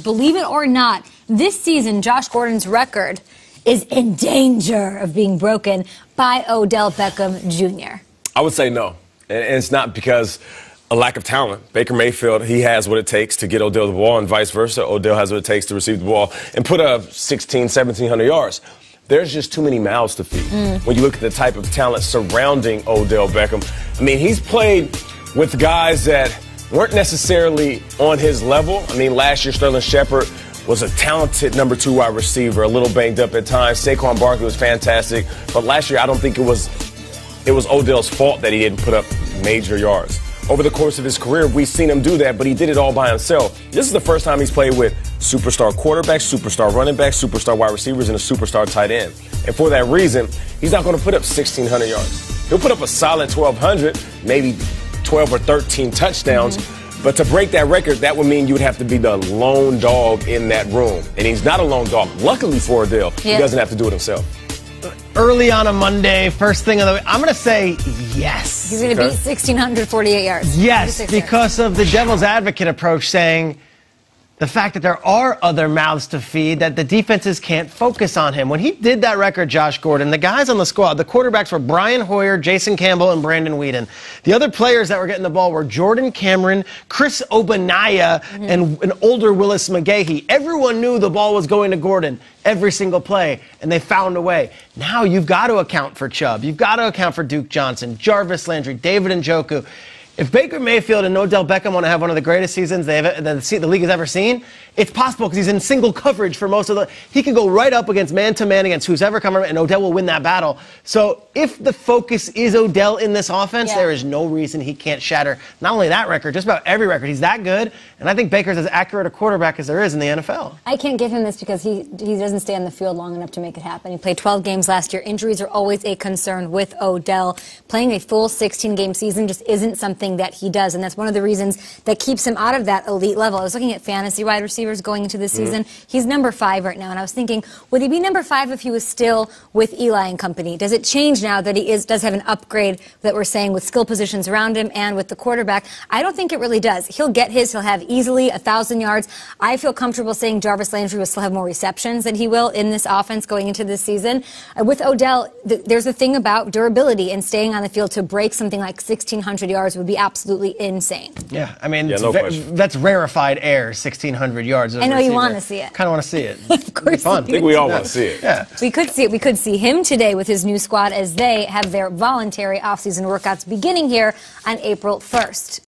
believe it or not, this season, Josh Gordon's record is in danger of being broken by Odell Beckham Jr. I would say no. And it's not because a lack of talent. Baker Mayfield, he has what it takes to get Odell the ball, and vice versa. Odell has what it takes to receive the ball and put up 1,700 yards. There's just too many mouths to feed. When you look at the type of talent surrounding Odell Beckham, I mean, he's played with guys that weren't necessarily on his level. I mean, last year, Sterling Shepard was a talented number 2 wide receiver, a little banged up at times. Saquon Barkley was fantastic. But last year, I don't think it was Odell's fault that he didn't put up major yards. Over the course of his career, we've seen him do that, but he did it all by himself. This is the first time he's played with superstar quarterbacks, superstar running backs, superstar wide receivers, and a superstar tight end. And for that reason, he's not going to put up 1,600 yards. He'll put up a solid 1,200, maybe 12 or 13 touchdowns. But to break that record, that would mean you would have to be the lone dog in that room. And he's not a lone dog. Luckily for Odell, he doesn't have to do it himself. Early on a Monday, first thing of the week, I'm going to say yes. He's going to beat 1,648 yards. Yes, because of the devil's advocate approach, saying the fact that there are other mouths to feed, that the defenses can't focus on him. When he did that record, Josh Gordon, the guys on the squad, the quarterbacks were Brian Hoyer, Jason Campbell, and Brandon Weeden. The other players that were getting the ball were Jordan Cameron, Chris Ogbonnaya, and an older Willis McGahee. Everyone knew the ball was going to Gordon every single play, and they found a way. Now you've got to account for Chubb. You've got to account for Duke Johnson, Jarvis Landry, David Njoku. If Baker Mayfield and Odell Beckham want to have one of the greatest seasons the league has ever seen, it's possible because he's in single coverage for most of the. He can go right up against man-to-man against who's ever coming, and Odell will win that battle. So if the focus is Odell in this offense, there is no reason he can't shatter not only that record, just about every record. He's that good, and I think Baker's as accurate a quarterback as there is in the NFL. I can't give him this because he doesn't stay on the field long enough to make it happen. He played 12 games last year. Injuries are always a concern with Odell. Playing a full 16-game season just isn't something that he does, and that's one of the reasons that keeps him out of that elite level. I was looking at fantasy wide receivers going into this season. He's number 5 right now, and I was thinking, would he be number 5 if he was still with Eli and company? Does it change now that he does have an upgrade that we're saying with skill positions around him and with the quarterback? I don't think it really does. He'll get his. He'll have easily 1,000 yards. I feel comfortable saying Jarvis Landry will still have more receptions than he will in this offense going into this season. With Odell, there's a thing about durability and staying on the field to break something like 1,600 yards would be absolutely insane. Yeah, I mean, question. that's rarefied air, 1,600 yards. I know you want to see it. Kind of want to see it. Of course. Fun. I think we all want to see it. Yeah. We could see it. We could see him today with his new squad as they have their voluntary offseason workouts beginning here on April 1st.